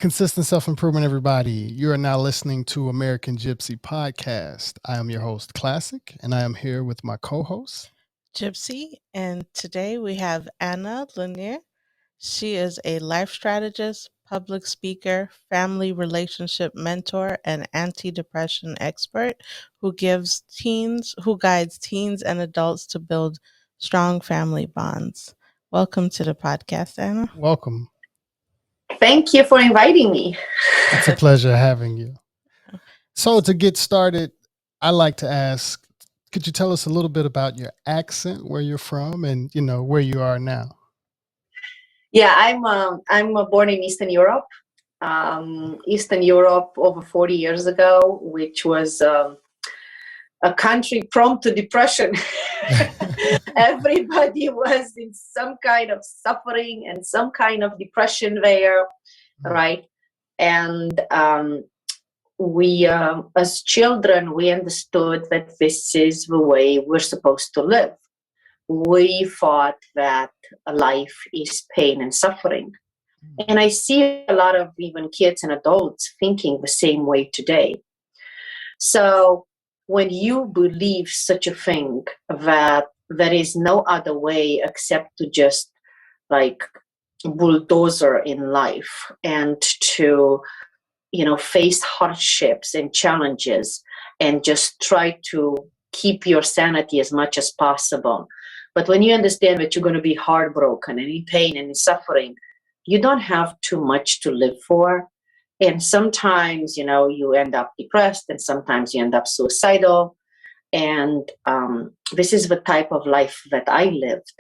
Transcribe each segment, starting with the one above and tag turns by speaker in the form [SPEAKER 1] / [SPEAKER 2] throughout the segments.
[SPEAKER 1] Consistent self-improvement, everybody. You are now listening to American gypC podcast. I am your host, Classic, and I am here with my co-host,
[SPEAKER 2] gypC, and today we have Ana Lennyr. She is a life strategist, public speaker, family relationship mentor, and anti-depression expert who guides teens and adults to build strong family bonds. Welcome to the podcast, Ana.
[SPEAKER 1] Welcome.
[SPEAKER 3] Thank you for inviting me.
[SPEAKER 1] It's a pleasure having you. So to get started, I like to ask, could you tell us a little bit about your accent, where you're from, and where you are now?
[SPEAKER 3] Yeah, I'm born in Eastern Europe. Eastern Europe over 40 years ago, which was a country prone to depression. Everybody was in some kind of suffering and some kind of depression there, right? And we, as children, we understood that this is the way we're supposed to live. We thought that life is pain and suffering. And I see a lot of even kids and adults thinking the same way today. So when you believe such a thing, that there is no other way except to just like bulldozer in life and to, face hardships and challenges and just try to keep your sanity as much as possible. But when you understand that you're going to be heartbroken and in pain and in suffering, you don't have too much to live for. And sometimes, you end up depressed and sometimes you end up suicidal. And this is the type of life that I lived,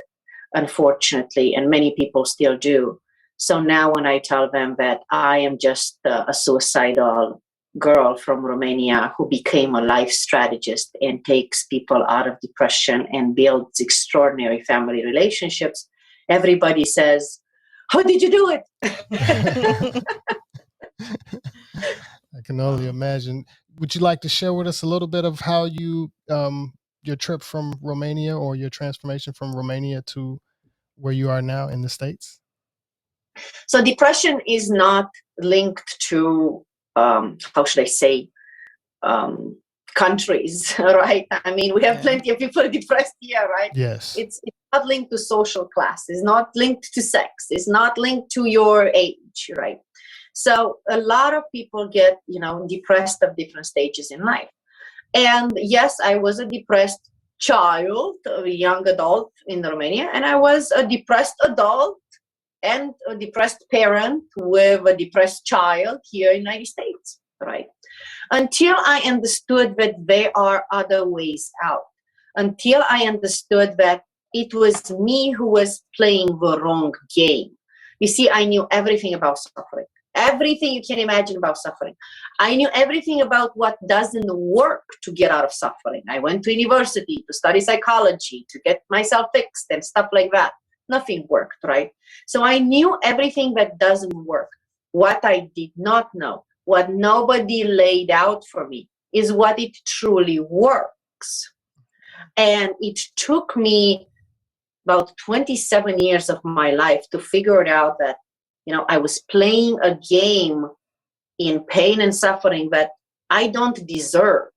[SPEAKER 3] unfortunately, and many people still do. So now when I tell them that I am just a suicidal girl from Romania who became a life strategist and takes people out of depression and builds extraordinary family relationships, everybody says, "How did you do it?"
[SPEAKER 1] I can only imagine. Would you like to share with us a little bit of how you, your trip from Romania or your transformation from Romania to where you are now in the States?
[SPEAKER 3] So depression is not linked to, how should I say, countries, right? I mean, we have plenty of people depressed here, right?
[SPEAKER 1] Yes.
[SPEAKER 3] It's not linked to social class. It's not linked to sex. It's not linked to your age, right? So a lot of people get, depressed at different stages in life. And yes, I was a depressed child, a young adult in Romania, and I was a depressed adult and a depressed parent with a depressed child here in the United States, right? Until I understood that there are other ways out. Until I understood that it was me who was playing the wrong game. You see, I knew everything about suffering. Everything you can imagine about suffering. I knew everything about what doesn't work to get out of suffering. I went to university to study psychology, to get myself fixed and stuff like that. Nothing worked, right? So I knew everything that doesn't work. What I did not know, what nobody laid out for me, is what it truly works. And it took me about 27 years of my life to figure it out that, I was playing a game in pain and suffering that I don't deserve,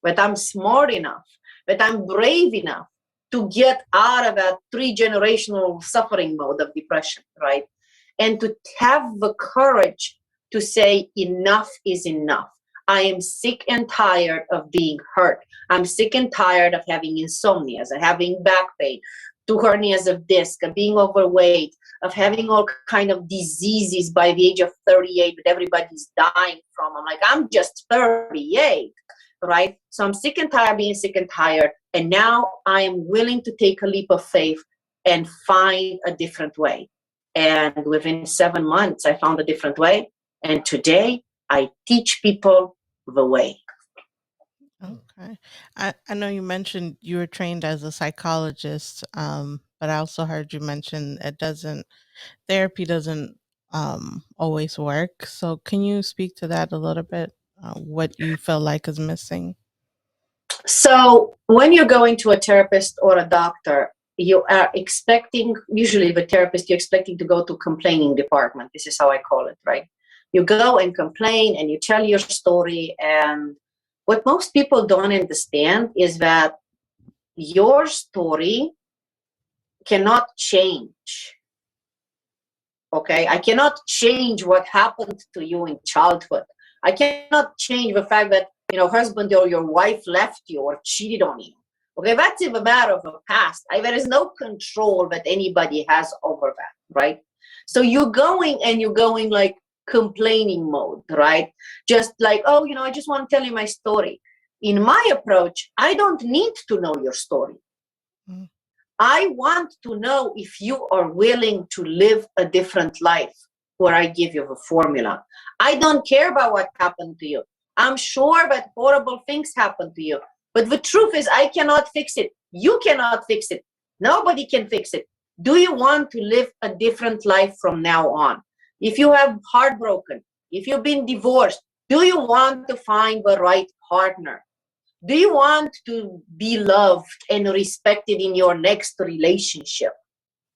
[SPEAKER 3] that I'm smart enough, that I'm brave enough to get out of that 3-generational suffering mode of depression, right? And to have the courage to say enough is enough. I am sick and tired of being hurt. I'm sick and tired of having insomnia, of having back pain, 2 hernias of disc, of being overweight, of having all kind of diseases by the age of 38 that everybody's dying from. I'm like, I'm just 38, right? So I'm sick and tired of being sick and tired. And now I am willing to take a leap of faith and find a different way. And within 7 months, I found a different way. And today I teach people the way.
[SPEAKER 2] Okay. I know you mentioned you were trained as a psychologist, but I also heard you mention therapy doesn't always work. So can you speak to that a little bit? What you feel like is missing?
[SPEAKER 3] So when you're going to a therapist or a doctor, you are expecting, usually the therapist, you're expecting to go to complaining department. This is how I call it, right? You go and complain and you tell your story. And what most people don't understand is that your story cannot change. Okay, I cannot change what happened to you in childhood. I cannot change the fact that, husband or your wife left you or cheated on you. Okay, that's a matter of the past. There is no control that anybody has over that, right? So you're going like complaining mode, right? Just like, oh, I just want to tell you my story. In my approach, I don't need to know your story. Mm. I want to know if you are willing to live a different life where I give you the formula. I don't care about what happened to you. I'm sure that horrible things happen to you. But the truth is, I cannot fix it. You cannot fix it. Nobody can fix it. Do you want to live a different life from now on? If you have heartbroken, if you've been divorced, do you want to find the right partner? Do you want to be loved and respected in your next relationship?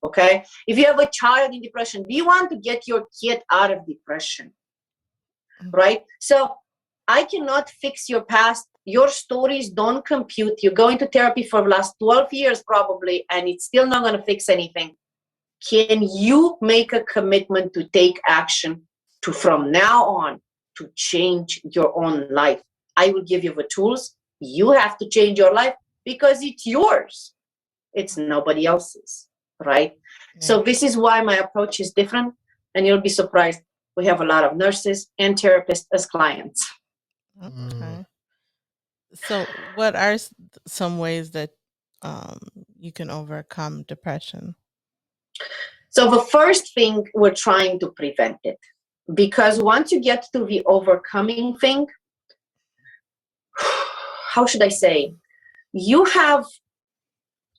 [SPEAKER 3] Okay. If you have a child in depression, do you want to get your kid out of depression? Right? So I cannot fix your past. Your stories don't compute. You're going to therapy for the last 12 years probably, and it's still not going to fix anything. Can you make a commitment to take action to, from now on, to change your own life? I will give you the tools. You have to change your life because it's yours. It's nobody else's, right? Yeah. So this is why my approach is different, and you'll be surprised. We have a lot of nurses and therapists as clients.
[SPEAKER 2] Okay. So what are some ways that you can overcome depression?
[SPEAKER 3] So the first thing, we're trying to prevent it. Because once you get to the overcoming thing, how should I say? You have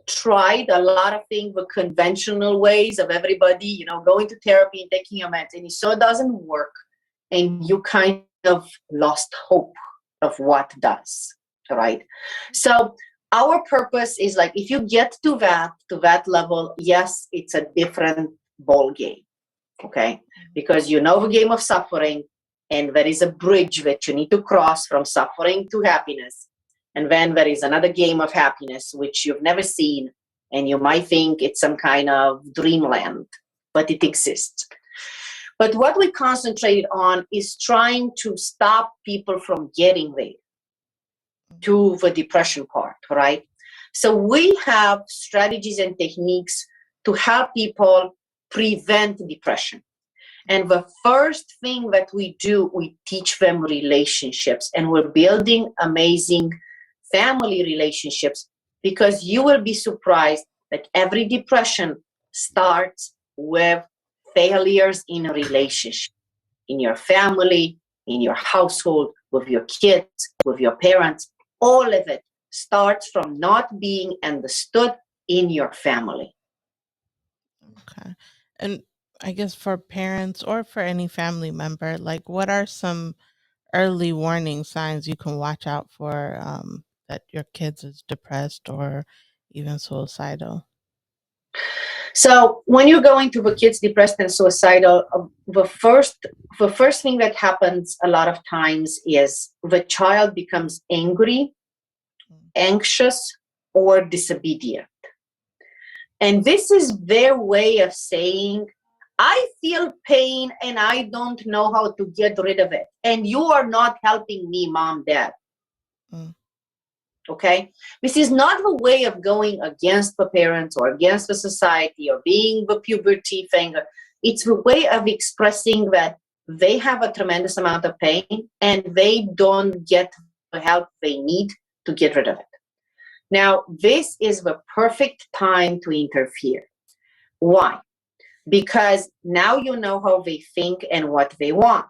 [SPEAKER 3] tried a lot of things, the conventional ways of everybody, going to therapy and taking your meds, and it so doesn't work. And you kind of lost hope of what does, right? So our purpose is like, if you get to that level, yes, it's a different ball game, okay? Because you know the game of suffering, and there is a bridge that you need to cross from suffering to happiness. And then there is another game of happiness, which you've never seen, and you might think it's some kind of dreamland, but it exists. But what we concentrate on is trying to stop people from getting there to the depression part, right? So we have strategies and techniques to help people prevent depression. And the first thing that we do, we teach them relationships, and we're building amazing family relationships, because you will be surprised that every depression starts with failures in a relationship, in your family, in your household, with your kids, with your parents. All of it starts from not being understood in your family.
[SPEAKER 2] Okay. And I guess for parents or for any family member, like, what are some early warning signs you can watch out for that your kids is depressed or even suicidal?
[SPEAKER 3] So when you're going to the kids depressed and suicidal, the first thing that happens a lot of times is the child becomes angry, anxious, or disobedient. And this is their way of saying, I feel pain and I don't know how to get rid of it. And you are not helping me, mom, dad. Okay? This is not a way of going against the parents or against the society or being the puberty thing. It's a way of expressing that they have a tremendous amount of pain and they don't get the help they need to get rid of it. Now, this is the perfect time to interfere. Why? Because now you know how they think and what they want.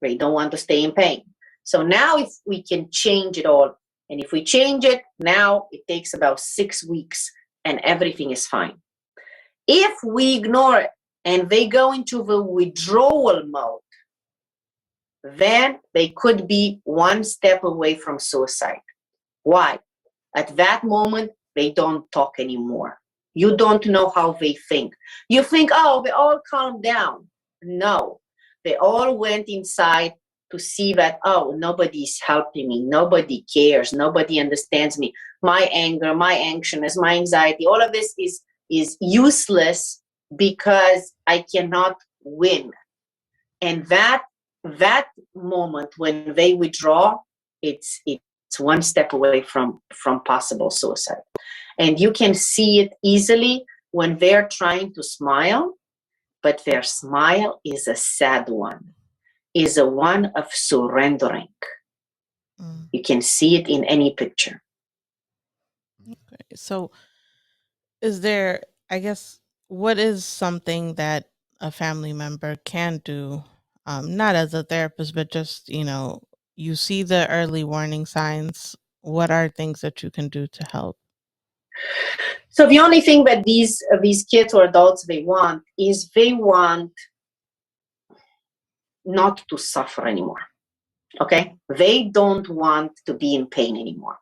[SPEAKER 3] They don't want to stay in pain. So now if we can change it all, and if we change it, now it takes about 6 weeks and everything is fine. If we ignore it and they go into the withdrawal mode, then they could be one step away from suicide. Why? At that moment, they don't talk anymore. You don't know how they think. You think, oh, they all calm down. No. They all went inside to see that, oh, nobody's helping me. Nobody cares. Nobody understands me. My anger, my anxiousness, my anxiety, all of this is useless because I cannot win. And that moment when they withdraw, it's one step away from possible suicide. And you can see it easily when they're trying to smile, but their smile is a sad one, is a one of surrendering. You can see it in any picture.
[SPEAKER 2] Okay. So is there, I guess, what is something that a family member can do, not as a therapist, but just, you see the early warning signs. What are things that you can do to help?
[SPEAKER 3] So the only thing that these kids or adults, they want not to suffer anymore. Okay? They don't want to be in pain anymore.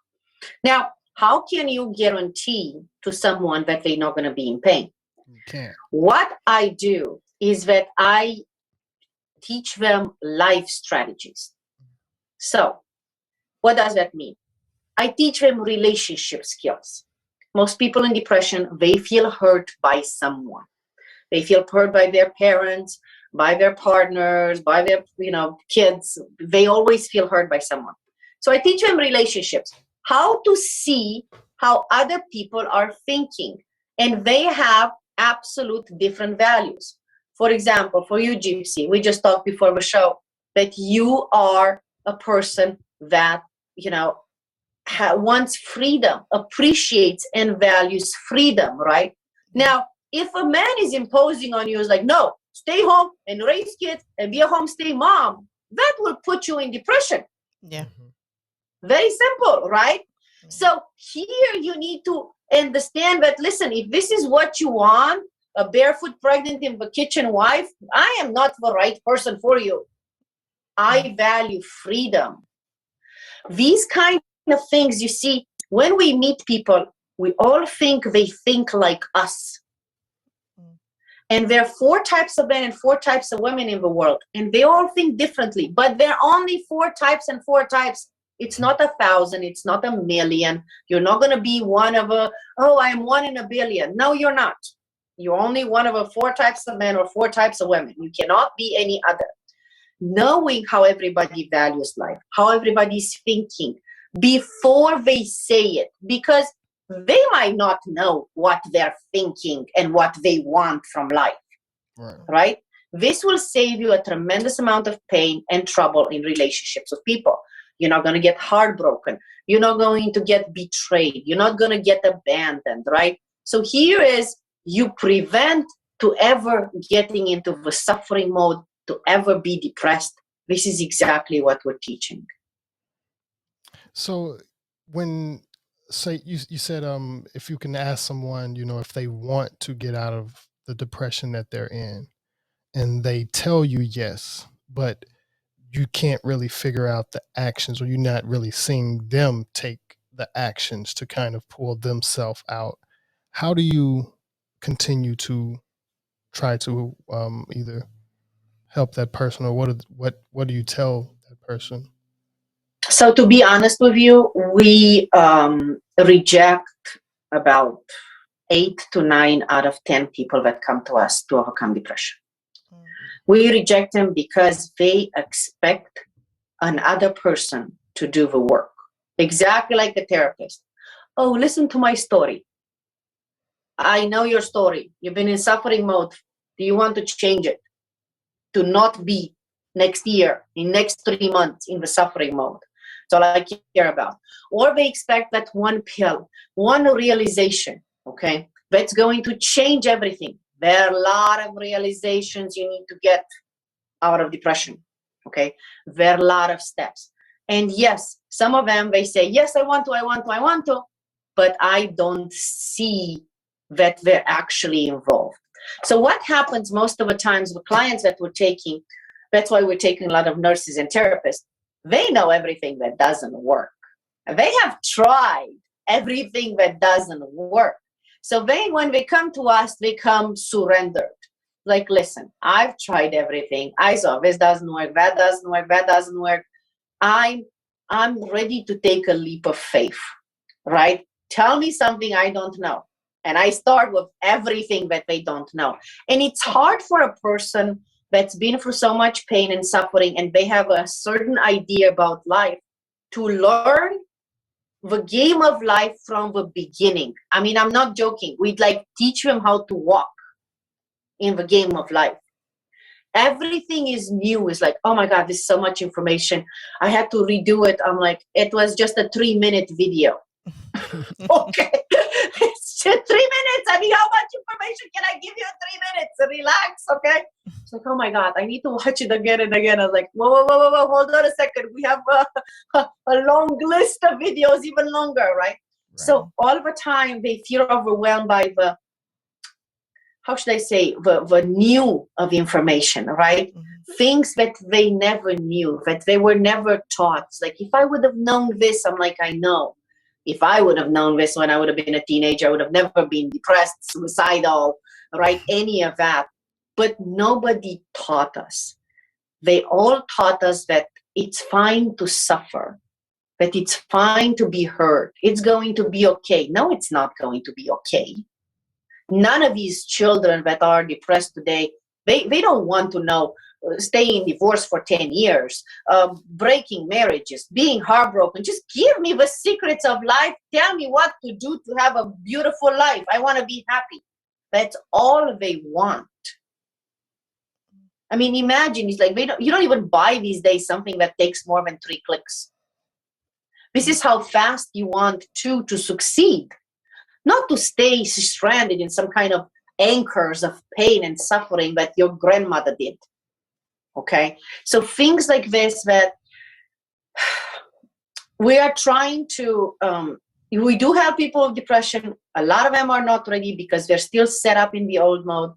[SPEAKER 3] Now, how can you guarantee to someone that they're not going to be in pain?
[SPEAKER 1] You can't.
[SPEAKER 3] What I do is that I teach them life strategies. So, what does that mean? I teach them relationship skills. Most people in depression, they feel hurt by someone. They feel hurt by their parents, by their partners, by their kids. They always feel hurt by someone. So I teach them relationships, how to see how other people are thinking. And they have absolute different values. For example, for you, gypC, we just talked before the show that you are a person that, wants freedom, appreciates and values freedom, right? Now, if a man is imposing on you, is like, no, stay home and raise kids and be a homestay mom, that will put you in depression.
[SPEAKER 2] Yeah.
[SPEAKER 3] Very simple, right? So here you need to understand that, listen, if this is what you want, a barefoot pregnant in the kitchen wife, I am not the right person for you. I value freedom. These kind of things, you see, when we meet people, we all think they think like us. And there are 4 types of men and 4 types of women in the world. And they all think differently. But there are only 4 types and 4 types. It's not 1,000. It's not 1,000,000. You're not going to be one of I'm 1 in a billion. No, you're not. You're only one of 4 types of men or 4 types of women. You cannot be any other. Knowing how everybody values life, how everybody's thinking before they say it, because they might not know what they're thinking and what they want from life, right? This will save you a tremendous amount of pain and trouble in relationships with people. You're not going to get heartbroken. You're not going to get betrayed. You're not going to get abandoned, right? So here is, you prevent to ever getting into the suffering mode, to ever be depressed. This is exactly what we're teaching.
[SPEAKER 1] So when, say, you said if you can ask someone, if they want to get out of the depression that they're in, and they tell you yes, but you can't really figure out the actions, or you're not really seeing them take the actions to kind of pull themselves out. How do you continue to try to either help that person, or what do you tell that person?
[SPEAKER 3] So to be honest with you, we reject about 8 to 9 out of 10 people that come to us to overcome depression. We reject them because they expect another person to do the work. Exactly like the therapist. Oh, listen to my story. I know your story. You've been in suffering mode. Do you want to change it? To not be next year, in next 3 months in the suffering mode. That's all I care about. Or they expect that one pill, one realization, okay, that's going to change everything. There are a lot of realizations you need to get out of depression, okay? There are a lot of steps. And yes, some of them, they say, yes, I want to, but I don't see that they're actually involved. So what happens most of the times with clients that we're taking, that's why we're taking a lot of nurses and therapists, they know everything that doesn't work. They have tried everything that doesn't work. So when they come to us, they come surrendered. like, listen, I've tried everything. I saw this doesn't work, that doesn't work, that doesn't work. I'm ready to take a leap of faith, right? Tell me something I don't know. And I start with everything that they don't know. And it's hard for a person that's been through so much pain and suffering, and they have a certain idea about life, to learn the game of life from the beginning. I mean, I'm not joking. We'd like teach them how to walk in the game of life. Everything is new. It's like, oh my God, this is so much information. I had to redo it. I'm like, it was just a 3-minute video. Okay. It's just 3 minutes. I mean, how much information can I give you in 3 minutes? Relax, okay? It's like, oh my God, I need to watch it again and again. I was like, whoa, hold on a second. We have a long list of videos, even longer, right? So all the time they feel overwhelmed by the, how should I say, the new of information, right? Mm-hmm. Things that they never knew, that they were never taught. It's like, if I would have known this, I'm like, I know. If I would have known this when I would have been a teenager, I would have never been depressed, suicidal, right? Any of that. But nobody taught us. They all taught us that it's fine to suffer, that it's fine to be hurt. It's going to be okay. No, it's not going to be okay. None of these children that are depressed today, they don't want to know staying divorced for 10 years, breaking marriages, being heartbroken. Just give me the secrets of life. Tell me what to do to have a beautiful life. I want to be happy. That's all they want. I mean, imagine, it's like you don't even buy these days something that takes more than 3 clicks. This is how fast you want to succeed. Not to stay stranded in some kind of anchors of pain and suffering that your grandmother did. Okay? So things like this that we are trying to, we do have people with depression. A lot of them are not ready because they're still set up in the old mode.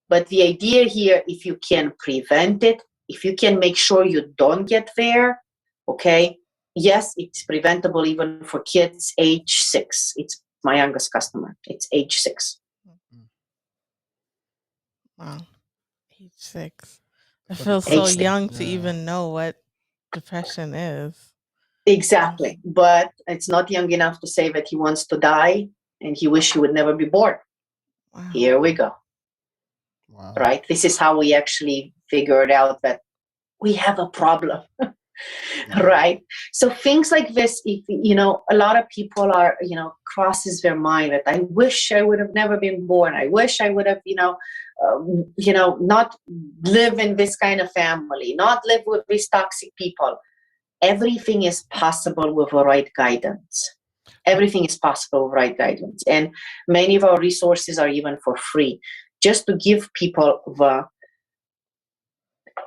[SPEAKER 3] But the idea here, if you can prevent it, if you can make sure you don't get there, okay? Yes, it's preventable even for kids age 6. It's my youngest customer. It's age 6.
[SPEAKER 2] Wow. Age 6. I feel so young to even know what depression is.
[SPEAKER 3] Exactly. But it's not young enough to say that he wants to die and he wishes he would never be born. Wow. Here we go. Wow. Right? This is how we actually figured out that we have a problem. Right? So things like this, if, a lot of people are, crosses their mind that I wish I would have never been born. I wish I would have, not live in this kind of family, not live with these toxic people. Everything is possible with the right guidance. Everything is possible with right guidance. And many of our resources are even for free, just to give people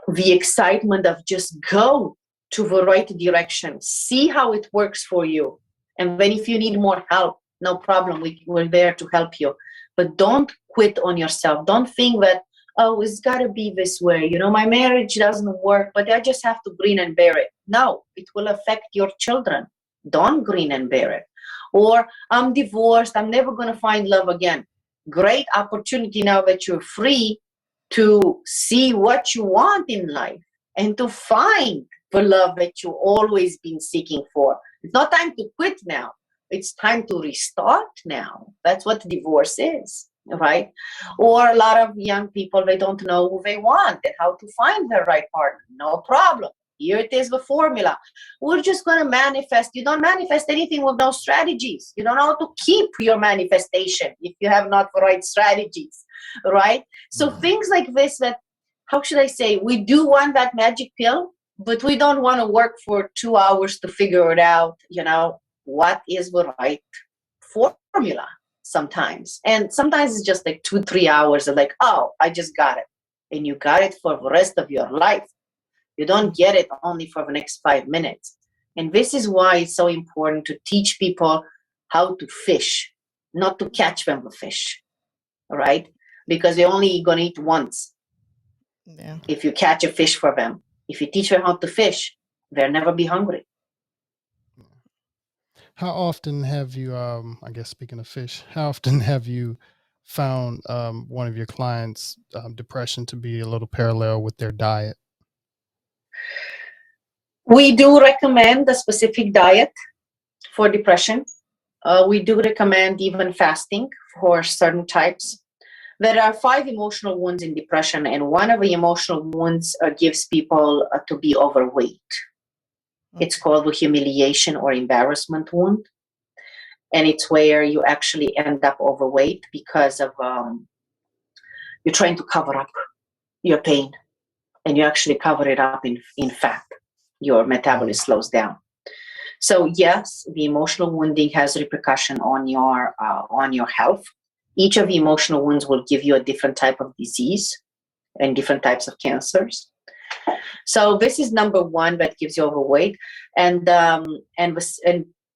[SPEAKER 3] the excitement of just go to the right direction, see how it works for you. And then if you need more help, no problem, we're there to help you. But don't quit on yourself. Don't think that, oh, it's got to be this way. My marriage doesn't work, but I just have to grin and bear it. No, it will affect your children. Don't grin and bear it. Or I'm divorced, I'm never going to find love again. Great opportunity now that you're free to see what you want in life and to find the love that you've always been seeking for. It's not time to quit now. It's time to restart now. That's what divorce is, right? Or a lot of young people, they don't know who they want and how to find their right partner. No problem. Here it is, the formula. We're just going to manifest. You don't manifest anything with no strategies. You don't know how to keep your manifestation if you have not the right strategies, right? So things like this that, how should I say, we do want that magic pill, but we don't want to work for 2 hours to figure it out, what is the right formula sometimes. And sometimes it's just like 2-3 hours of like, oh, I just got it. And you got it for the rest of your life. You don't get it only for the next 5 minutes. And this is why it's so important to teach people how to fish, not to catch them with fish, right? Because they're only going to eat once. Yeah. If you catch a fish for them. If you teach them how to fish, they'll never be hungry.
[SPEAKER 1] How often have you, I guess speaking of fish, how often have you found one of your clients' depression to be a little parallel with their diet?
[SPEAKER 3] We do recommend a specific diet for depression. We do recommend even fasting for certain types. There are 5 emotional wounds in depression, and one of the emotional wounds gives people to be overweight. It's called the humiliation or embarrassment wound. And it's where you actually end up overweight because of you're trying to cover up your pain, and you actually cover it up in fat. Your metabolism slows down. So yes, the emotional wounding has repercussion on your health. Each of the emotional wounds will give you a different type of disease and different types of cancers. So this is number one that gives you overweight, and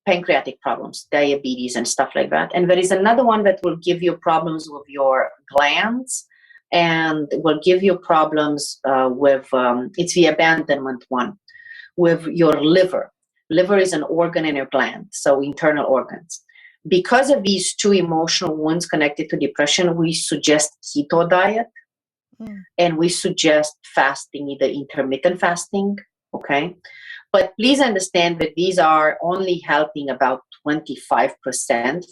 [SPEAKER 3] pancreatic problems, diabetes, and stuff like that. And there is another one that will give you problems with your glands, and will give you problems with it's the abandonment one, with your liver. Liver is an organ in your gland, so internal organs. Because of these 2 emotional wounds connected to depression, we suggest keto diet, and we suggest fasting, either intermittent fasting, okay? But please understand that these are only helping about 25%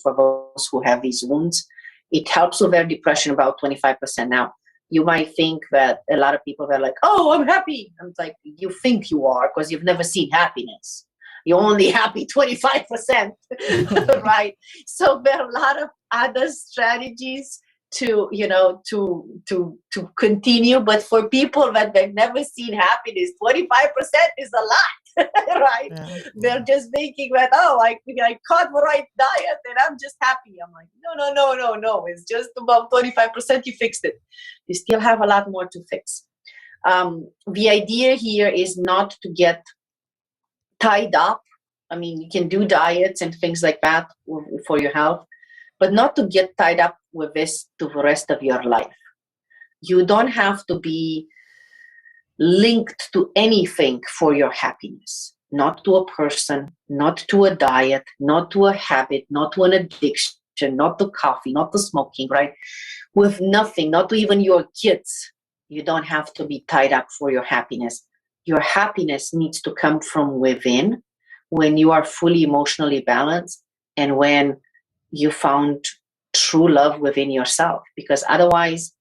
[SPEAKER 3] for those who have these wounds. It helps with their depression about 25%. Now, you might think that a lot of people are like, oh, I'm happy. I'm like, you think you are because you've never seen happiness. You're only happy 25%, right? So there are a lot of other strategies to continue, but for people that they've never seen happiness, 25% is a lot. Right? Yeah. They're just thinking that, oh, I caught the right diet and I'm just happy. I'm like, no. It's just about 25%. You fixed it. You still have a lot more to fix. The idea here is not to get tied up. I mean, you can do diets and things like that for your health, but not to get tied up with this to the rest of your life. You don't have to be linked to anything for your happiness, not to a person, not to a diet, not to a habit, not to an addiction, not to coffee, not to smoking, right? With nothing, not to even your kids. You don't have to be tied up for your happiness. Your happiness needs to come from within, when you are fully emotionally balanced and when you found true love within yourself, because otherwise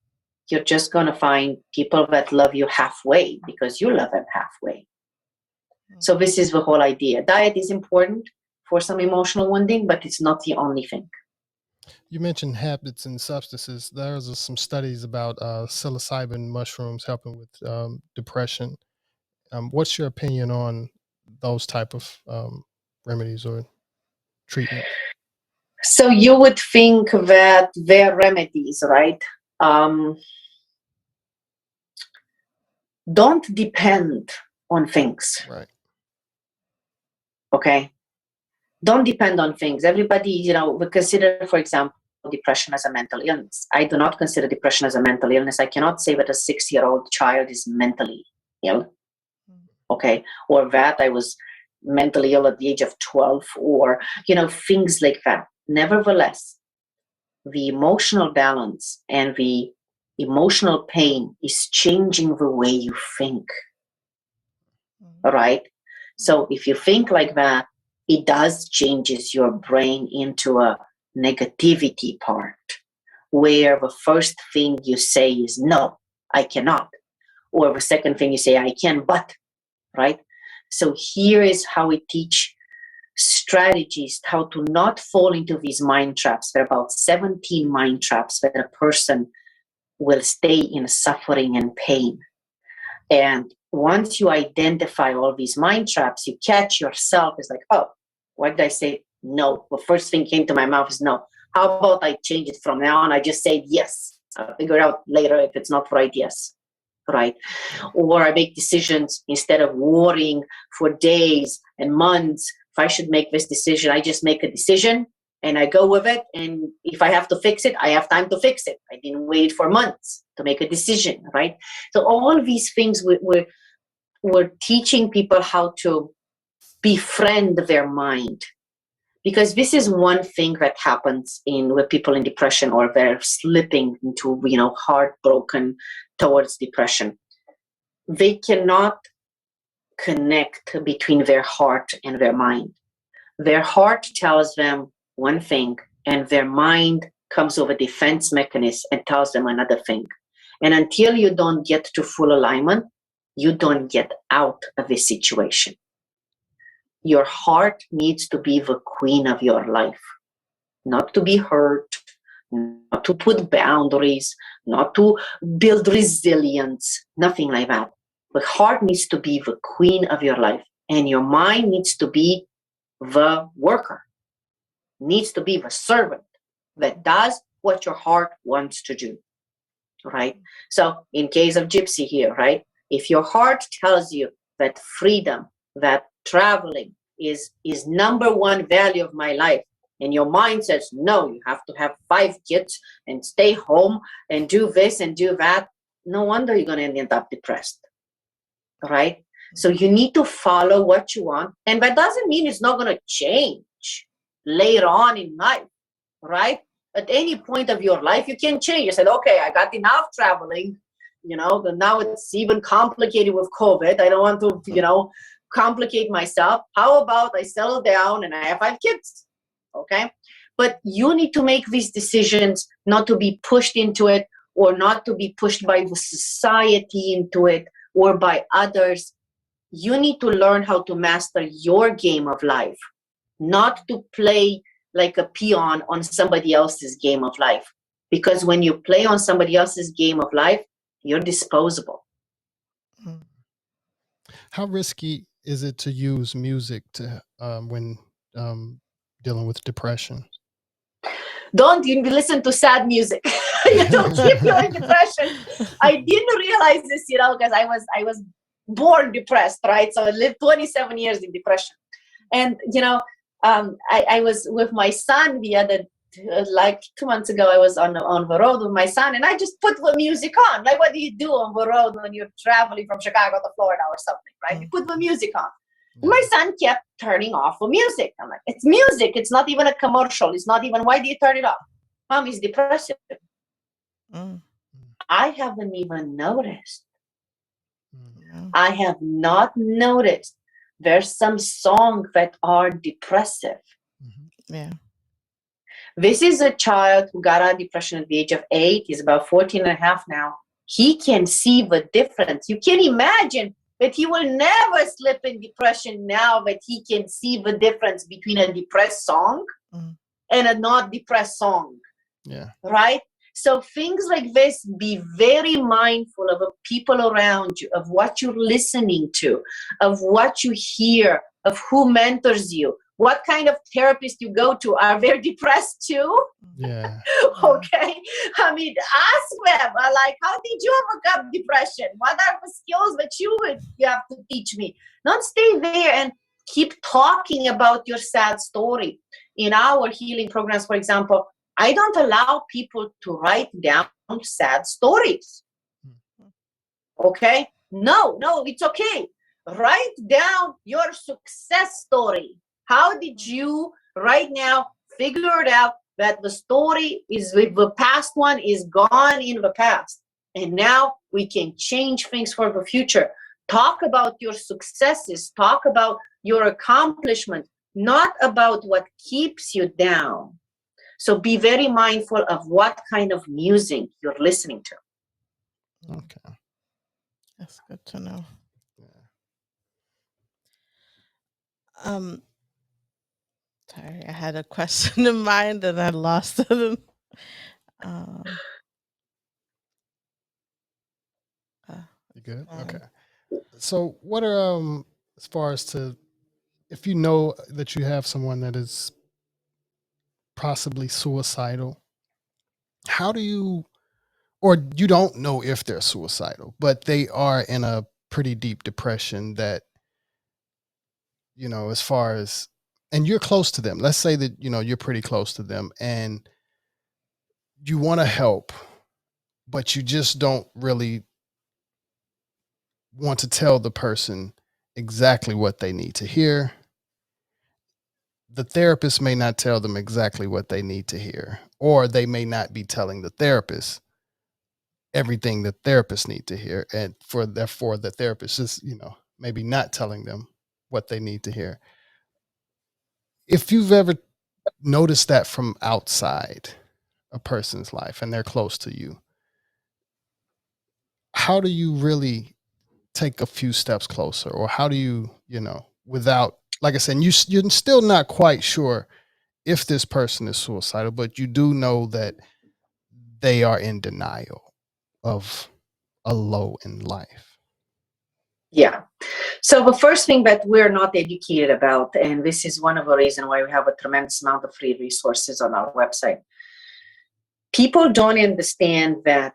[SPEAKER 3] you're just going to find people that love you halfway because you love them halfway. So this is the whole idea. Diet is important for some emotional wounding, but it's not the only thing.
[SPEAKER 1] You mentioned habits and substances. There's some studies about psilocybin mushrooms helping with depression. What's your opinion on those type of remedies or treatment?
[SPEAKER 3] So you would think that they're remedies, right? Don't depend on things.
[SPEAKER 1] Right.
[SPEAKER 3] Okay. Don't depend on things. Everybody, would consider, for example, depression as a mental illness. I do not consider depression as a mental illness. I cannot say that a 6-year-old child is mentally ill. Okay. Or that I was mentally ill at the age of 12, or, things like that. Nevertheless, the emotional balance and the emotional pain is changing the way you think. All right. So if you think like that, it does changes your brain into a negativity part, where the first thing you say is, no, I cannot. Or the second thing you say, I can, but, right? So here is how we teach strategies, how to not fall into these mind traps. There are about 17 mind traps that a person will stay in suffering and pain. And once you identify all these mind traps, you catch yourself. It's like, oh, what did I say? No. The first thing came to my mouth is no. How about I change it from now on? I just say yes. I'll figure out later if it's not right, yes. Right? Or I make decisions instead of worrying for days and months. If I should make this decision, I just make a decision and I go with it. And if I have to fix it, I have time to fix it. I didn't wait for months to make a decision, right? So all of these things we're teaching people how to befriend their mind. because this is one thing that happens with people in depression, or they're slipping into, heartbroken towards depression. They cannot connect between their heart and their mind. Their heart tells them one thing, and their mind comes with a defense mechanism and tells them another thing. And until you don't get to full alignment, you don't get out of this situation. Your heart needs to be the queen of your life, not to be hurt, not to put boundaries, not to build resilience, nothing like that. The heart needs to be the queen of your life, and your mind needs to be the worker, needs to be the servant that does what your heart wants to do, right? So in case of gypC here, right, if your heart tells you that freedom, that traveling is number one value of my life, and your mind says, no, you have to have 5 kids and stay home and do this and do that, no wonder you're going to end up depressed, right? So you need to follow what you want. And that doesn't mean it's not going to change later on in life, right? At any point of your life, you can change. You said, okay, I got enough traveling, but now it's even complicated with COVID. I don't want to, complicate myself. How about I settle down and I have 5 kids? Okay. But you need to make these decisions, not to be pushed into it, or not to be pushed by the society into it, or by others. You need to learn how to master your game of life, not to play like a peon on somebody else's game of life. Because when you play on somebody else's game of life, you're disposable.
[SPEAKER 1] How risky is it to use music to when dealing with depression?
[SPEAKER 3] Don't even listen to sad music. You don't keep you in depression. I didn't realize this, because I was born depressed, right? So I lived 27 years in depression. And, I was with my son the other, like 2 months ago, I was on the road with my son, and I just put the music on. Like, what do you do on the road when you're traveling from Chicago to Florida or something, right? You put the music on. Yeah. My son kept turning off the music. I'm like, it's music. It's not even a commercial. It's not even, why do you turn it off? Mom, it's depressive. I haven't even noticed. I have not noticed. There's some songs that are depressive.
[SPEAKER 2] Yeah.
[SPEAKER 3] This is a child who got out of depression at the age of 8. He's about 14 and a half now. He can see the difference. You can imagine that he will never slip in depression now that he can see the difference between a depressed song and a not depressed song.
[SPEAKER 1] Yeah.
[SPEAKER 3] Right? So things like this, be very mindful of the people around you, of what you're listening to, of what you hear, of who mentors you, what kind of therapist you go to. Are they depressed too?
[SPEAKER 1] Yeah.
[SPEAKER 3] Okay. I mean, ask them, like, how did you overcome depression? What are the skills that you have to teach me? Not stay there and keep talking about your sad story. In our healing programs, for example, I don't allow people to write down sad stories. Okay? No, it's okay. Write down your success story. How did you right now figure it out that the story is with the past one is gone in the past, and now we can change things for the future? Talk about your successes. Talk about your accomplishment, not about what keeps you down. So be very mindful of what kind of music you're listening to.
[SPEAKER 1] Okay.
[SPEAKER 2] That's good to know. Sorry, I had a question in mind and I lost it.
[SPEAKER 1] You good? Okay. So what are as far as if you know that you have someone that is possibly suicidal, how do you, or you don't know if they're suicidal, but they are in a pretty deep depression that, as far as, and you're close to them. Let's say that, you're pretty close to them and you want to help, but you just don't really want to tell the person exactly what they need to hear. the therapist may not tell them exactly what they need to hear, or they may not be telling the therapist everything the therapist need to hear. And therefore the therapist is, maybe not telling them what they need to hear. If you've ever noticed that from outside a person's life and they're close to you, how do you really take a few steps closer? Or how do you, without, like I said, you're still not quite sure if this person is suicidal, but you do know that they are in denial of a low in life?
[SPEAKER 3] Yeah. So the first thing that we're not educated about, and this is one of the reasons why we have a tremendous amount of free resources on our website, people don't understand that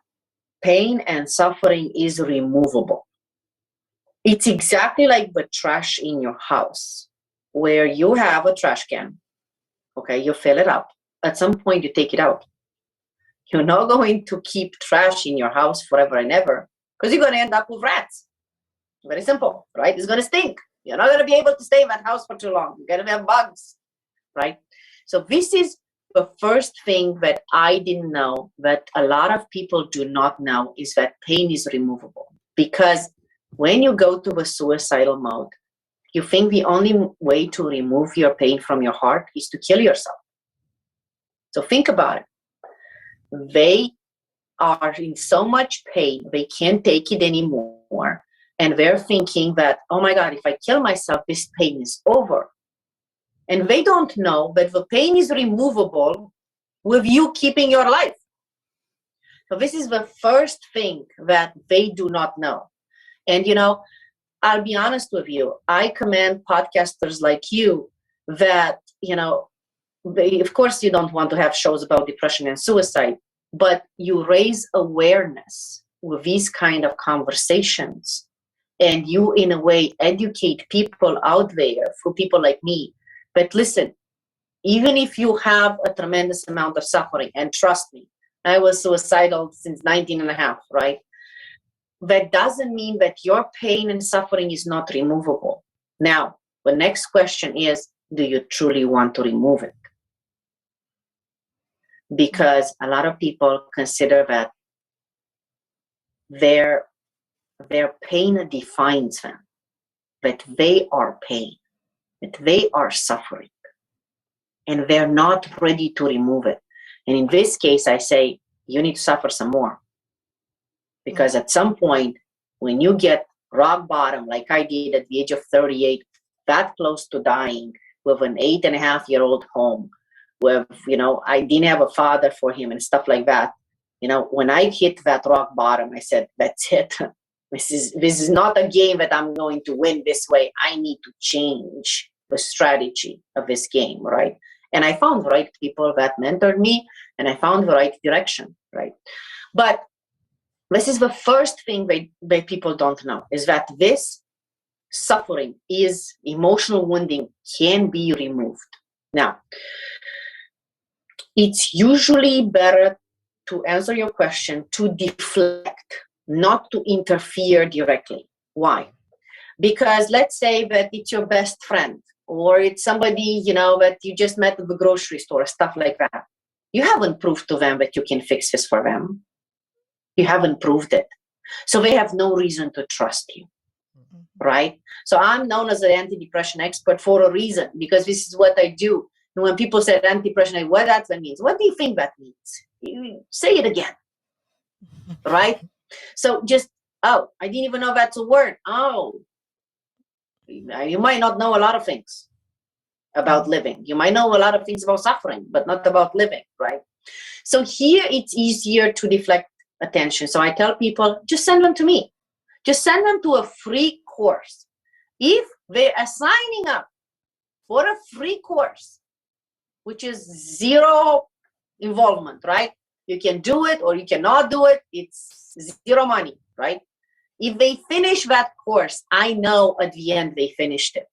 [SPEAKER 3] pain and suffering is removable. It's exactly like the trash in your house, where you have a trash can. Okay, you fill it up. At some point, you take it out. You're not going to keep trash in your house forever and ever, because you're going to end up with rats. Very simple, right? It's going to stink. You're not going to be able to stay in that house for too long. You're going to have bugs, right? So this is the first thing that I didn't know, that a lot of people do not know, is that pain is removable. Because when you go to the suicidal mode, you think the only way to remove your pain from your heart is to kill yourself. So think about it. They are in so much pain, they can't take it anymore. And they're thinking that, oh my God, if I kill myself, this pain is over. And they don't know that the pain is removable with you keeping your life. So this is the first thing that they do not know. And, I'll be honest with you, I commend podcasters like you that, of course, you don't want to have shows about depression and suicide, but you raise awareness with these kind of conversations. And you, in a way, educate people out there, for people like me. But listen, even if you have a tremendous amount of suffering, and trust me, I was suicidal since 19 and a half, right? That doesn't mean that your pain and suffering is not removable. Now, the next question is, do you truly want to remove it? Because a lot of people consider that their pain defines them, that they are pain, that they are suffering, and they're not ready to remove it. And in this case, I say, you need to suffer some more. Because at some point, when you get rock bottom, like I did at the age of 38, that close to dying, with an 8.5-year-old home, with, I didn't have a father for him and stuff like that. When I hit that rock bottom, I said, that's it. This is not a game that I'm going to win this way. I need to change the strategy of this game, right? And I found the right people that mentored me, and I found the right direction, right? But this is the first thing that people don't know, is that this suffering, is emotional wounding, can be removed. Now, it's usually better, to answer your question, to deflect, not to interfere directly. Why? Because let's say that it's your best friend, or it's somebody, that you just met at the grocery store, stuff like that. You haven't proved to them that you can fix this for them. You haven't proved it. So they have no reason to trust you, right? So I'm known as an antidepressant expert for a reason, because this is what I do. And when people say antidepressant, what that means? What do you think that means? You say it again, right? So just, I didn't even know that's a word. You might not know a lot of things about living. You might know a lot of things about suffering, but not about living, right? So here it's easier to deflect attention. So I tell people, just send them to me. Just send them to a free course. If they are signing up for a free course, which is zero involvement, right? You can do it or you cannot do it. It's zero money, right? If they finish that course, I know at the end they finished it.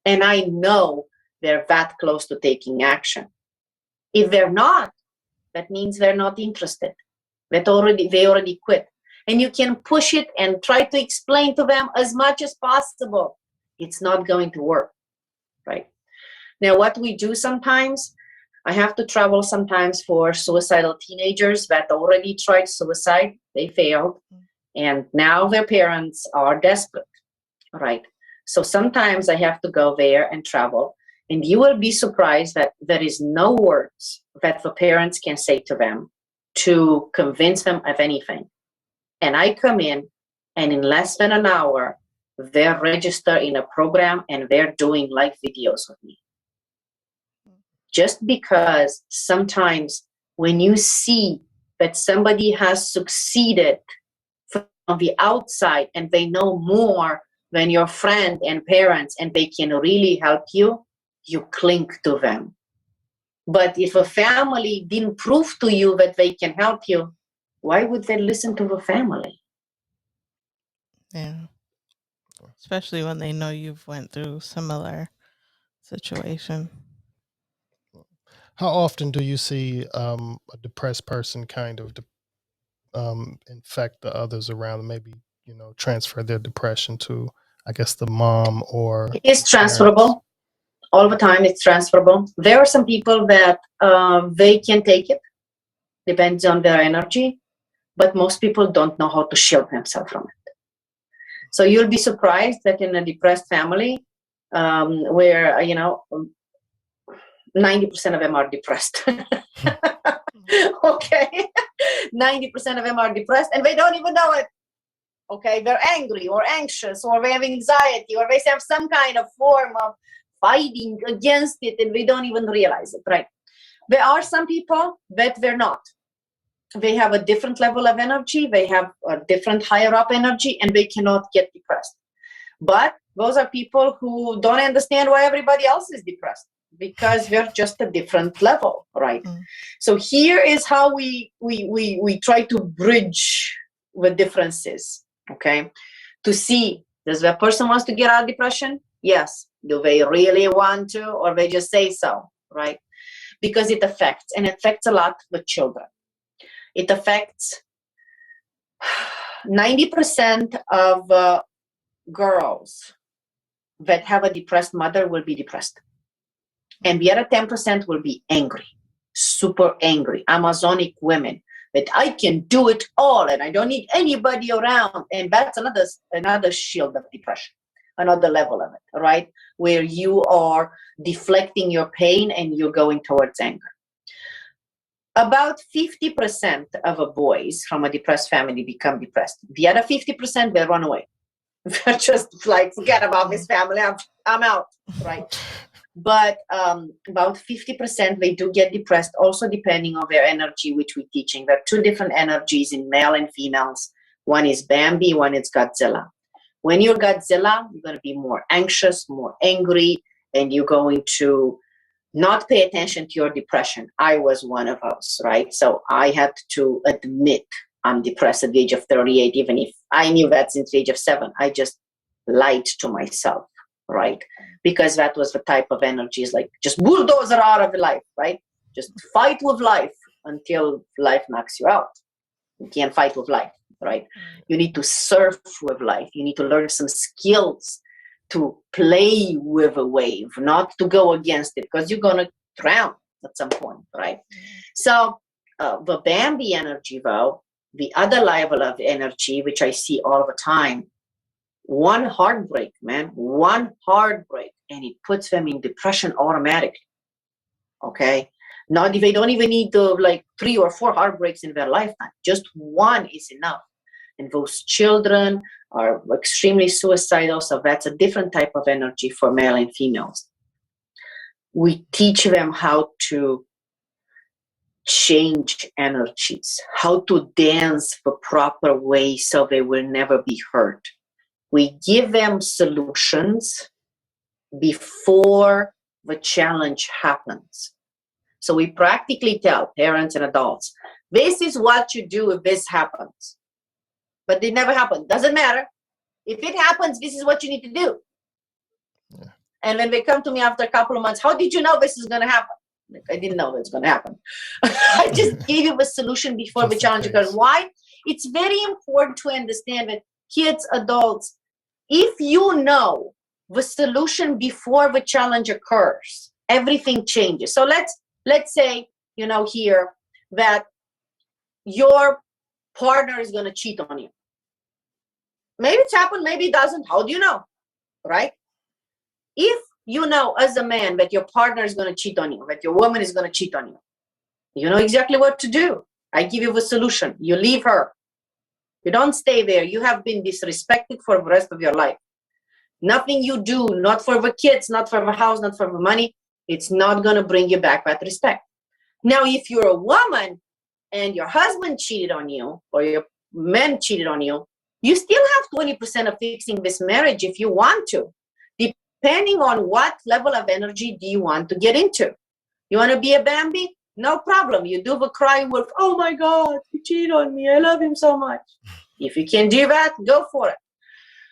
[SPEAKER 3] And I know they're that close to taking action. If they're not, that means they're not interested. They already quit. And you can push it and try to explain to them as much as possible. It's not going to work, right? Now, what we do sometimes, I have to travel sometimes for suicidal teenagers that already tried suicide, they failed, and now their parents are desperate, right? So sometimes I have to go there and travel, and you will be surprised that there is no words that the parents can say to them to convince them of anything. And I come in, and in less than an hour, they're registered in a program and they're doing live videos with me. Just because sometimes when you see that somebody has succeeded from the outside and they know more than your friend and parents and they can really help you, you cling to them. But if a family didn't prove to you that they can help you, why would they listen to the family?
[SPEAKER 2] Yeah. Especially when they know you've went through similar situation.
[SPEAKER 1] How often do you see a depressed person kind of infect the others around them? Maybe, transfer their depression to, I guess, the mom or
[SPEAKER 3] It's
[SPEAKER 1] parents?
[SPEAKER 3] transferable. All the time, it's transferable. There are some people that they can take it, depends on their energy, but most people don't know how to shield themselves from it. So you'll be surprised that in a depressed family, where 90% of them are depressed. Okay, 90% of them are depressed, and they don't even know it. Okay, they're angry or anxious, or they have anxiety, or they have some kind of form of fighting against it, and they don't even realize it. Right? There are some people that they're not. They have a different level of energy. They have a different higher up energy, and they cannot get depressed. But those are people who don't understand why everybody else is depressed, because we're just a different level, right? So here is how we try to bridge the differences, okay? To see, does the person wants to get out of depression? Yes. Do they really want to, or they just say so, right? Because it affects a lot with children. It affects 90% of girls that have a depressed mother will be depressed. And the other 10% will be angry, super angry, Amazonic women, that I can do it all and I don't need anybody around. And that's another shield of depression, another level of it, right? Where you are deflecting your pain and you're going towards anger. About 50% of the boys from a depressed family become depressed. The other 50%, they run away. They're just like, forget about this family, I'm out, right? But about 50%, they do get depressed, also depending on their energy, which we're teaching. There are two different energies in male and females. One is Bambi, one is Godzilla. When you're Godzilla, you're going to be more anxious, more angry, and you're going to not pay attention to your depression. I was one of those, right? So I had to admit I'm depressed at the age of 38, even if I knew that since the age of 7. I just lied to myself, right? Because that was the type of energy, is like just bulldozer out of life, right? Just fight with life until life knocks you out. You can't fight with life, right? You need to surf with life. You need to learn some skills to play with a wave, not to go against it, because you're going to drown at some point, right? So the Bambi energy, though, the other level of energy, which I see all the time, one heartbreak, man, one heartbreak, and it puts them in depression automatically. Okay? They don't even need to 3 or 4 heartbreaks in their lifetime. Just one is enough. And those children are extremely suicidal, so that's a different type of energy for male and females. We teach them how to change energies, how to dance the proper way so they will never be hurt. We give them solutions before the challenge happens. So we practically tell parents and adults, this is what you do if this happens. But it never happened. Doesn't matter. If it happens, this is what you need to do. Yeah. And when they come to me after a couple of months, how did you know this is going to happen? I didn't know it's going to happen. I just gave you a solution before the challenge occurred. Why? It's very important to understand that kids, adults, if you know the solution before the challenge occurs, everything changes. So let's say, here that your partner is going to cheat on you. Maybe it's happened, maybe it doesn't. How do you know? Right? If you know as a man that your partner is going to cheat on you, that your woman is going to cheat on you, you know exactly what to do. I give you the solution. You leave her. You don't stay there. You have been disrespected for the rest of your life. Nothing you do, not for the kids, not for the house, not for the money, it's not going to bring you back that respect. Now, if you're a woman and your husband cheated on you or your man cheated on you, you still have 20% of fixing this marriage if you want to, depending on what level of energy do you want to get into. You want to be a Bambi? No problem. You do the crying wolf. Oh my God, he cheated on me. I love him so much. If you can do that, go for it.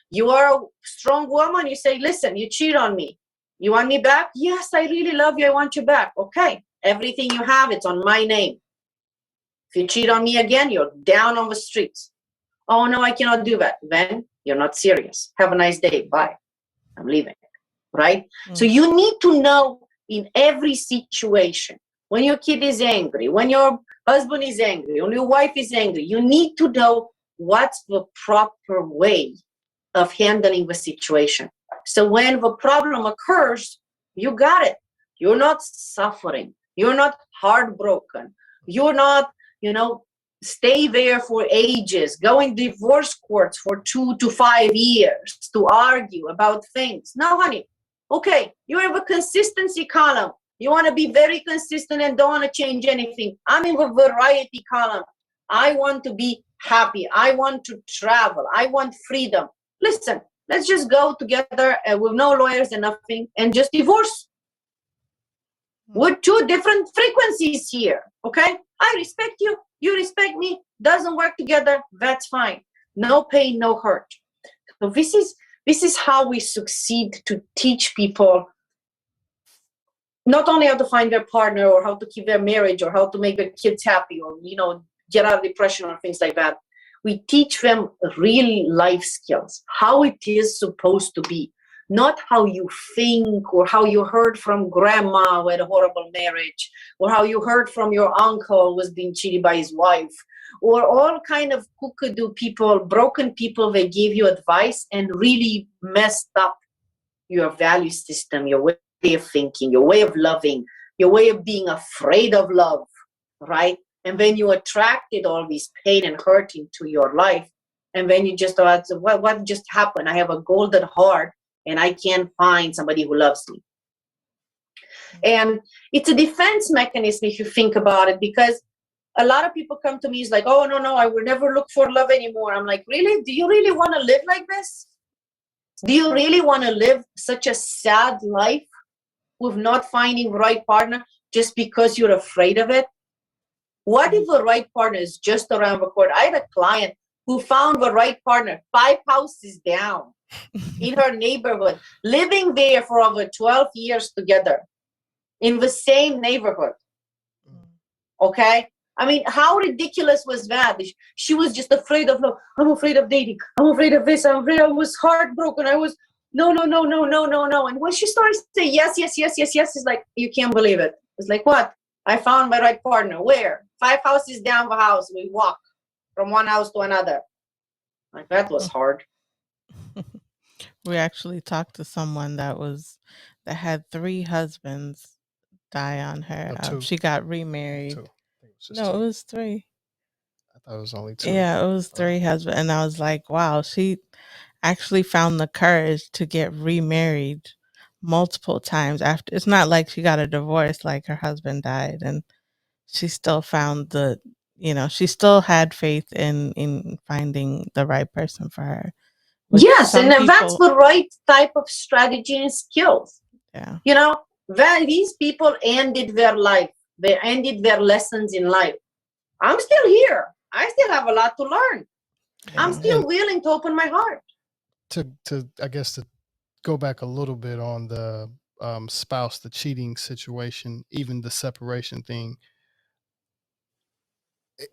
[SPEAKER 3] You are a strong woman. You say, listen, you cheat on me. You want me back? Yes, I really love you. I want you back. Okay. Everything you have, it's on my name. If you cheat on me again, you're down on the streets. Oh, no, I cannot do that. Then you're not serious. Have a nice day. Bye. I'm leaving. Right? So you need to know in every situation, when your kid is angry, when your husband is angry, when your wife is angry, you need to know what's the proper way of handling the situation. So when the problem occurs, you got it. You're not suffering. You're not heartbroken. You're not, stay there for ages, going divorce courts for 2 to 5 years to argue about things. No, honey. Okay, you have a consistency column. You want to be very consistent and don't want to change anything. I'm in the variety column. I want to be happy. I want to travel. I want freedom. Listen, let's just go together with no lawyers and nothing and just divorce. We're 2 different frequencies here, okay? I respect you. You respect me. Doesn't work together. That's fine. No pain, no hurt. So this is how we succeed to teach people not only how to find their partner or how to keep their marriage or how to make their kids happy or, get out of depression or things like that. We teach them real life skills, how it is supposed to be, not how you think or how you heard from grandma who had a horrible marriage or how you heard from your uncle who was being cheated by his wife or all kind of cookadoo people, broken people that give you advice and really messed up your value system, your way of thinking, your way of loving, your way of being afraid of love, right? And then you attracted all this pain and hurt into your life. And then you just thought, what just happened? I have a golden heart and I can't find somebody who loves me. And it's a defense mechanism if you think about it, because a lot of people come to me, it's like, oh, no, I will never look for love anymore. I'm like, really? Do you really want to live like this? Do you really want to live such a sad life with not finding the right partner just because you're afraid of it? What if the right partner is just around the corner? I had a client who found the right partner 5 houses down in her neighborhood, living there for over 12 years together in the same neighborhood. Okay? I mean, how ridiculous was that? She was just afraid of love. I'm afraid of dating. I'm afraid of this. I'm afraid. I was heartbroken. I was no. And when she started to say yes, it's like, you can't believe it. It's like, what? I found my right partner. Where? 5 houses down the house. We walk from one house to another. Like, that was hard.
[SPEAKER 2] We actually talked to someone that had 3 husbands die on her.
[SPEAKER 1] No, 2.
[SPEAKER 2] She got remarried.
[SPEAKER 1] 2. I think it was just
[SPEAKER 2] No,
[SPEAKER 1] 2.
[SPEAKER 2] it was 3.
[SPEAKER 1] I thought it was only 2.
[SPEAKER 2] Yeah, it was 3 husbands. And I was like, wow, she actually found the courage to get remarried multiple times after. It's not like she got a divorce, like her husband died, and she still found she still had faith in finding the right person for her.
[SPEAKER 3] Yes, and that's the right type of strategy and skills.
[SPEAKER 2] Yeah.
[SPEAKER 3] These people ended their life. They ended their lessons in life. I'm still here. I still have a lot to learn. Yeah. I'm still willing to open my heart.
[SPEAKER 1] To I guess to go back a little bit on the spouse, the cheating situation, even the separation thing.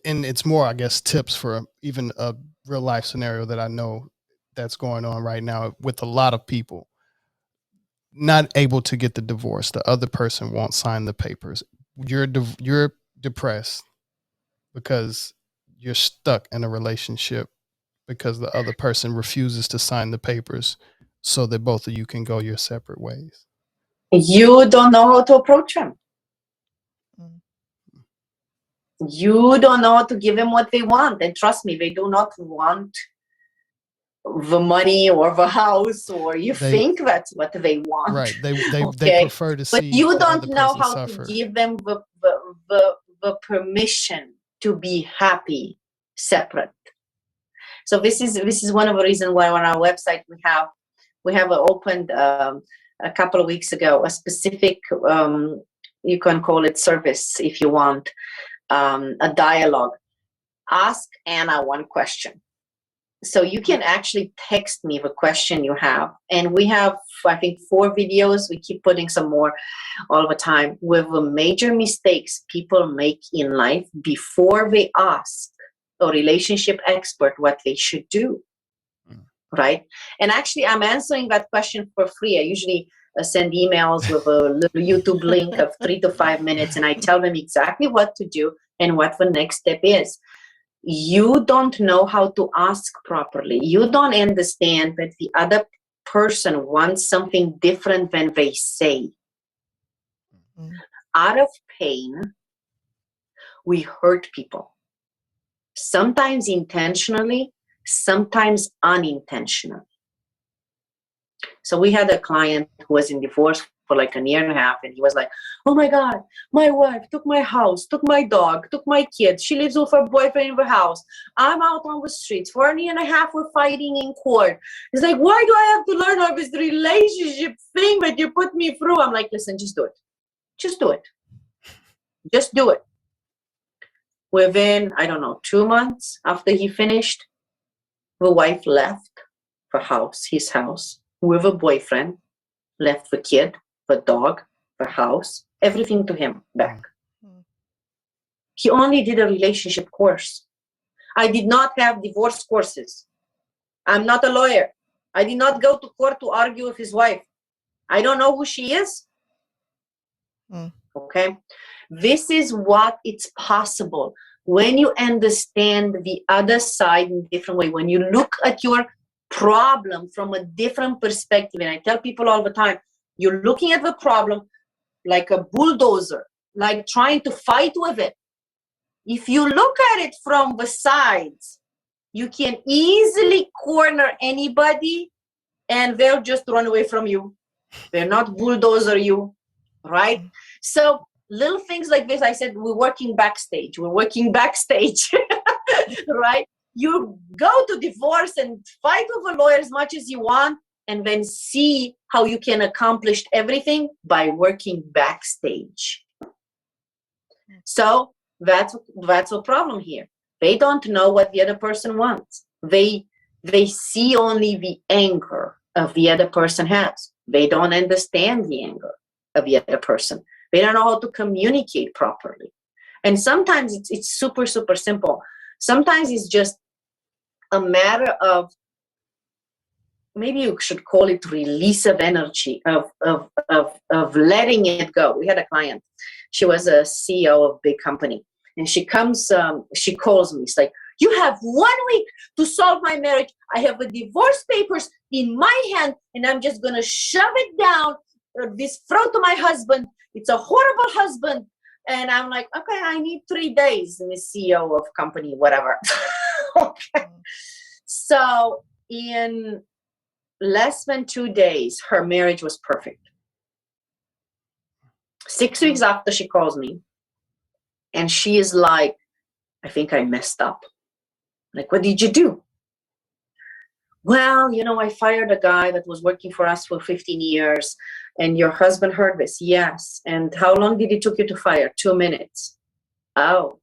[SPEAKER 1] And it's more, I guess, tips for even a real life scenario that I know that's going on right now with a lot of people. not able to get the divorce. The other person won't sign the papers. You're depressed because you're stuck in a relationship because the other person refuses to sign the papers so that both of you can go your separate ways.
[SPEAKER 3] You don't know how to approach them. You don't know how to give them what they want. And trust me, they do not want the money or the house, or you think that's what they want.
[SPEAKER 1] Right. They
[SPEAKER 3] okay?
[SPEAKER 1] prefer to
[SPEAKER 3] but
[SPEAKER 1] see
[SPEAKER 3] you
[SPEAKER 1] the
[SPEAKER 3] don't
[SPEAKER 1] other
[SPEAKER 3] know
[SPEAKER 1] person
[SPEAKER 3] how
[SPEAKER 1] suffer.
[SPEAKER 3] to give them the permission to be happy separate. So this is one of the reasons why on our website we have opened a couple of weeks ago a specific you can call it service if you want, a dialogue. Ask Ana one question. So you can actually text me the question you have. And we have, I think, 4 videos. We keep putting some more all the time with the major mistakes people make in life before they ask a relationship expert what they should do. Right? And actually, I'm answering that question for free. I usually send emails with a little YouTube link of 3 to 5 minutes, and I tell them exactly what to do and what the next step is. You don't know how to ask properly. You don't understand that the other person wants something different than they say. Out of pain, we hurt people. Sometimes intentionally, sometimes unintentionally. So we had a client who was in divorce for like a year and a half, and he was like, oh my God, my wife took my house, took my dog, took my kids. She lives with her boyfriend in the house. I'm out on the streets. For a year and a half, we're fighting in court. He's like, why do I have to learn all this relationship thing that you put me through? I'm like, listen, just do it. Just do it. Just do it. Within, I don't know, 2 months after he finished, the wife left the house, his house, with a boyfriend, left the kid, the dog, the house, everything to him back. He only did a relationship course. I did not have divorce courses. I'm not a lawyer. I did not go to court to argue with his wife. I don't know who she is. Okay? This is what it's possible when you understand the other side in a different way, when you look at your problem from a different perspective. And I tell people all the time, you're looking at the problem like a bulldozer, like trying to fight with it. If you look at it from the sides, you can easily corner anybody and they'll just run away from you. They're not bulldozer you, right? So little things like this, I said, we're working backstage, right? You go to divorce and fight with a lawyer as much as you want, and then see how you can accomplish everything by working backstage. So that's a problem here. They don't know what the other person wants. They see only the anger of the other person has. They don't understand the anger of the other person. They don't know how to communicate properly. And sometimes it's super, super simple. Sometimes it's just a matter of, maybe you should call it release of energy, of letting it go. We had a client. She was a CEO of a big company. And she comes, she calls me. It's like, you have 1 week to solve my marriage. I have the divorce papers in my hand, and I'm just going to shove it down this throat to my husband. It's a horrible husband. And I'm like, okay, I need 3 days. And the CEO of company, whatever. Okay. So in less than 2 days, her marriage was perfect. 6 weeks after, she calls me. And she is like, I think I messed up. Like, what did you do? Well, I fired a guy that was working for us for 15 years. And your husband heard this. Yes. And how long did it took you to fire? 2 minutes. Oh.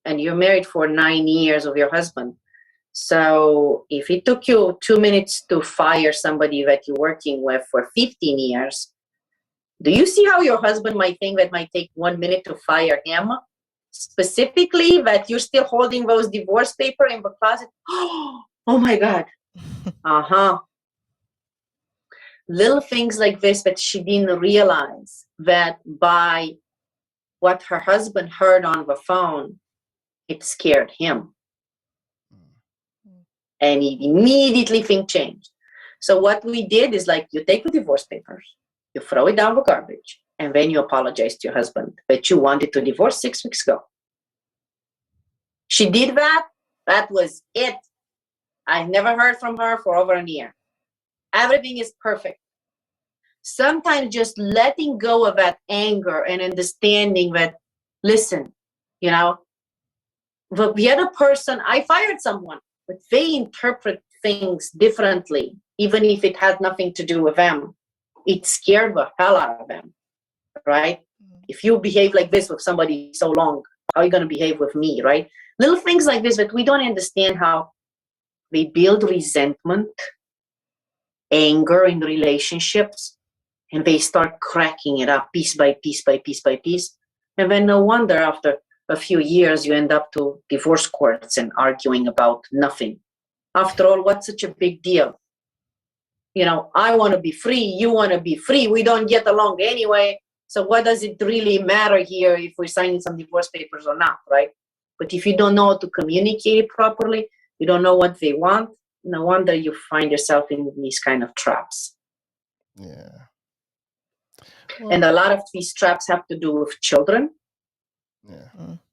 [SPEAKER 3] And you're married for 9 years of your husband. So if it took you 2 minutes to fire somebody that you're working with for 15 years, do you see how your husband might think that might take 1 minute to fire him? Specifically, that you're still holding those divorce papers in the closet? Oh my God. little things like this that she didn't realize, that by what her husband heard on the phone, it scared him. And he immediately things changed. So what we did is, like, you take the divorce papers, you throw it down the garbage, and then you apologize to your husband that you wanted to divorce 6 weeks ago. She did that. That was it. I never heard from her for over a year. Everything is perfect. Sometimes just letting go of that anger and understanding that, listen, you know, the other person, I fired someone, but they interpret things differently, even if it had nothing to do with them. It scared the hell out of them, right? If you behave like this with somebody so long, how are you going to behave with me, right? Little things like this that we don't understand, how they build resentment, anger in relationships, and they start cracking it up piece by piece by piece by piece. And then no wonder after a few years you end up to divorce courts and arguing about nothing. After all, what's such a big deal? You know, I want to be free, you want to be free, we don't get along anyway, so what does it really matter here if we're signing some divorce papers or not, right? But if you don't know how to communicate it properly, you don't know what they want, no wonder you find yourself in these kind of traps.
[SPEAKER 1] Yeah.
[SPEAKER 3] And a lot of these traps have to do with children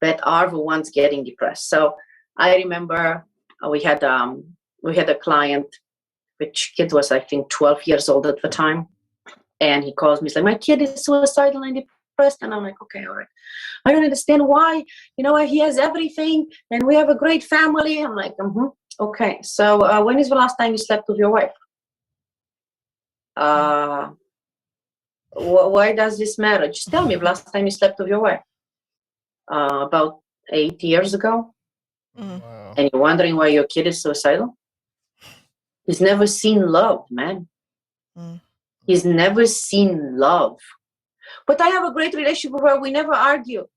[SPEAKER 3] that are the ones getting depressed. So I remember we had a client, which kid was, I think, 12 years old at the time. And he calls me, he's like, my kid is suicidal and depressed. And I'm like, okay, all right. I don't understand why, you know, he has everything and we have a great family. I'm like, okay. So when is the last time you slept with your wife? Why does this matter? Just tell me the last time you slept with your wife. About 8 years ago. Wow. And you're wondering why your kid is suicidal? He's never seen love, man. He's never seen love. But I have a great relationship where we never argue.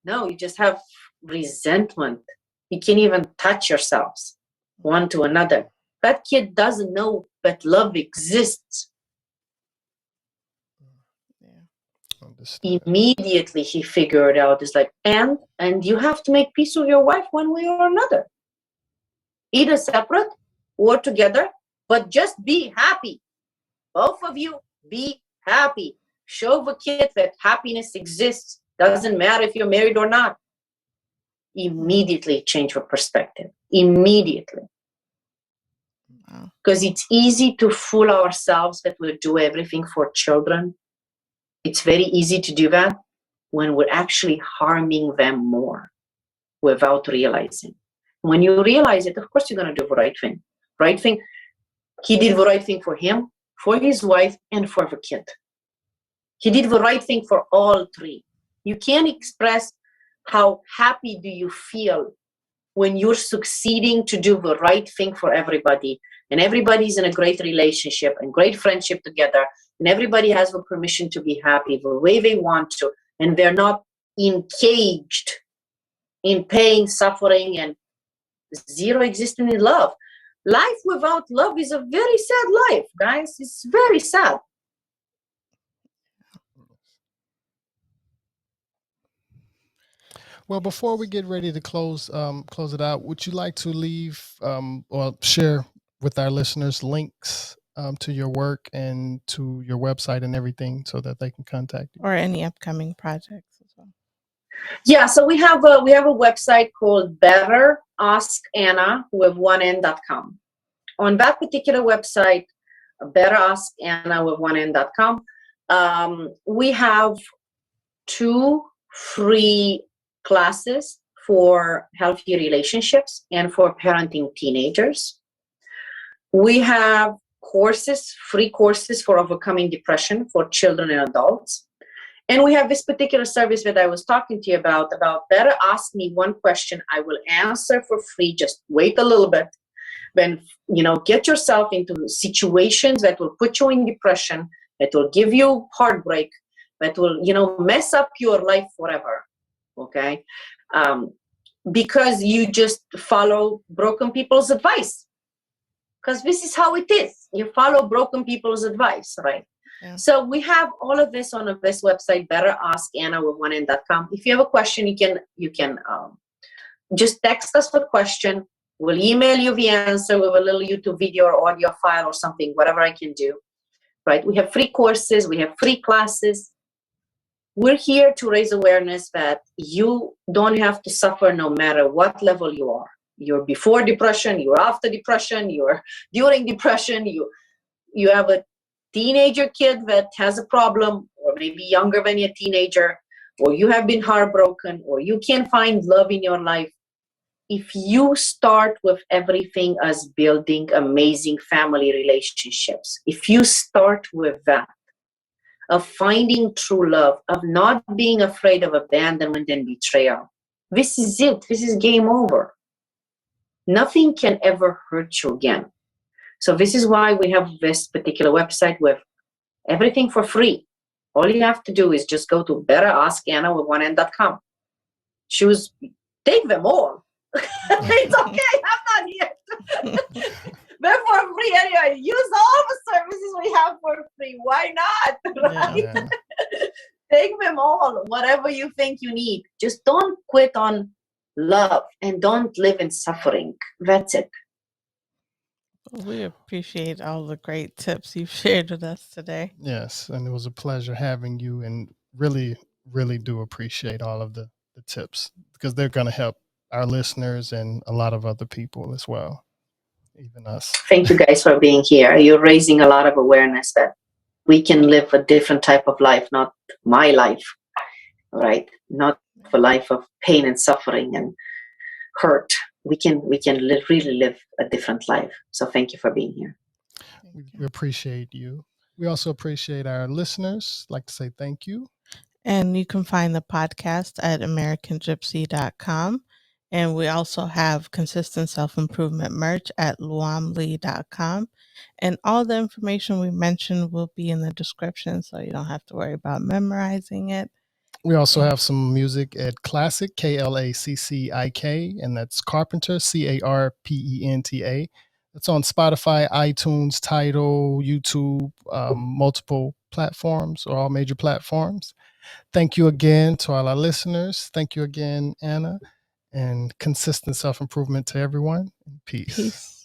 [SPEAKER 3] No, you just have resentment. You can't even touch yourselves one to another. That kid doesn't know that love exists. Immediately he figured out, it's like, and you have to make peace with your wife one way or another. Either separate or together, but just be happy. Both of you be happy. Show the kid that happiness exists. Doesn't matter if you're married or not. Immediately change your perspective. Immediately. Because it's easy to fool ourselves that we'll do everything for children. It's very easy to do that when we're actually harming them more without realizing. When you realize it, of course you're going to do the right thing. Right thing. He did the right thing for him, for his wife, and for the kid. He did the right thing for all three. You can't express how happy do you feel when you're succeeding to do the right thing for everybody, and everybody's in a great relationship and great friendship together, and everybody has the permission to be happy the way they want to, and they're not encaged in pain, suffering, and zero existing in love. Life without love is a very sad life, guys. It's very sad.
[SPEAKER 1] Well, before we get ready to close it out, would you like to leave or share with our listeners links to your work and to your website and everything so that they can contact you?
[SPEAKER 2] Or any upcoming projects as well?
[SPEAKER 3] Yeah, so we have a website called betteraskana with one n.com. On that particular website, betteraskana with one n.com, we have 2 free classes for healthy relationships and for parenting teenagers. We have free courses for overcoming depression for children and adults. And we have this particular service that I was talking to you about better ask me one question. I will answer for free. Just wait a little bit. Then, get yourself into situations that will put you in depression, that will give you heartbreak, that will, mess up your life forever. Okay? Because you just follow broken people's advice. Because this is how it is. You follow broken people's advice, right?
[SPEAKER 2] Yeah.
[SPEAKER 3] So we have all of this on this website, betteraskana.com. If you have a question, you can just text us the question. We'll email you the answer with a little YouTube video or audio file or something, whatever I can do, right? We have free courses. We have free classes. We're here to raise awareness that you don't have to suffer no matter what level you are. You're before depression, you're after depression, you're during depression, you have a teenager kid that has a problem, or maybe younger than a teenager, or you have been heartbroken, or you can't find love in your life. If you start with everything as building amazing family relationships, if you start with that, of finding true love, of not being afraid of abandonment and betrayal, this is it. This is game over. Nothing can ever hurt you again. So this is why we have this particular website with everything for free. All you have to do is just go to betteraskana.com. Choose, take them all. It's okay. I'm not here. They're for free anyway. Use all the services we have for free. Why not? Right?
[SPEAKER 1] Yeah.
[SPEAKER 3] Take them all, whatever you think you need. Just don't quit on love and don't live in suffering. That's it.
[SPEAKER 2] We appreciate all the great tips you've shared with us today.
[SPEAKER 1] Yes, and it was a pleasure having you, and really, really do appreciate all of the tips, because they're going to help our listeners and a lot of other people as well, even us.
[SPEAKER 3] Thank you guys for being here. You're raising a lot of awareness that we can live a different type of life, not my life, right? Not a life of pain and suffering and hurt. We can really live a different life. So thank you for being here.
[SPEAKER 1] We appreciate you. We also appreciate our listeners. Like to say thank you.
[SPEAKER 2] And you can find the podcast at americangypsy.com. And we also have consistent self-improvement merch at luamlee.com. And all the information we mentioned will be in the description, so you don't have to worry about memorizing it.
[SPEAKER 1] We also have some music at Classic, KLACCIK, and that's Carpenter, CARPENTA. It's on Spotify, iTunes, Tidal, YouTube, multiple platforms, or all major platforms. Thank you again to all our listeners. Thank you again, Ana, and consistent self-improvement to everyone. Peace.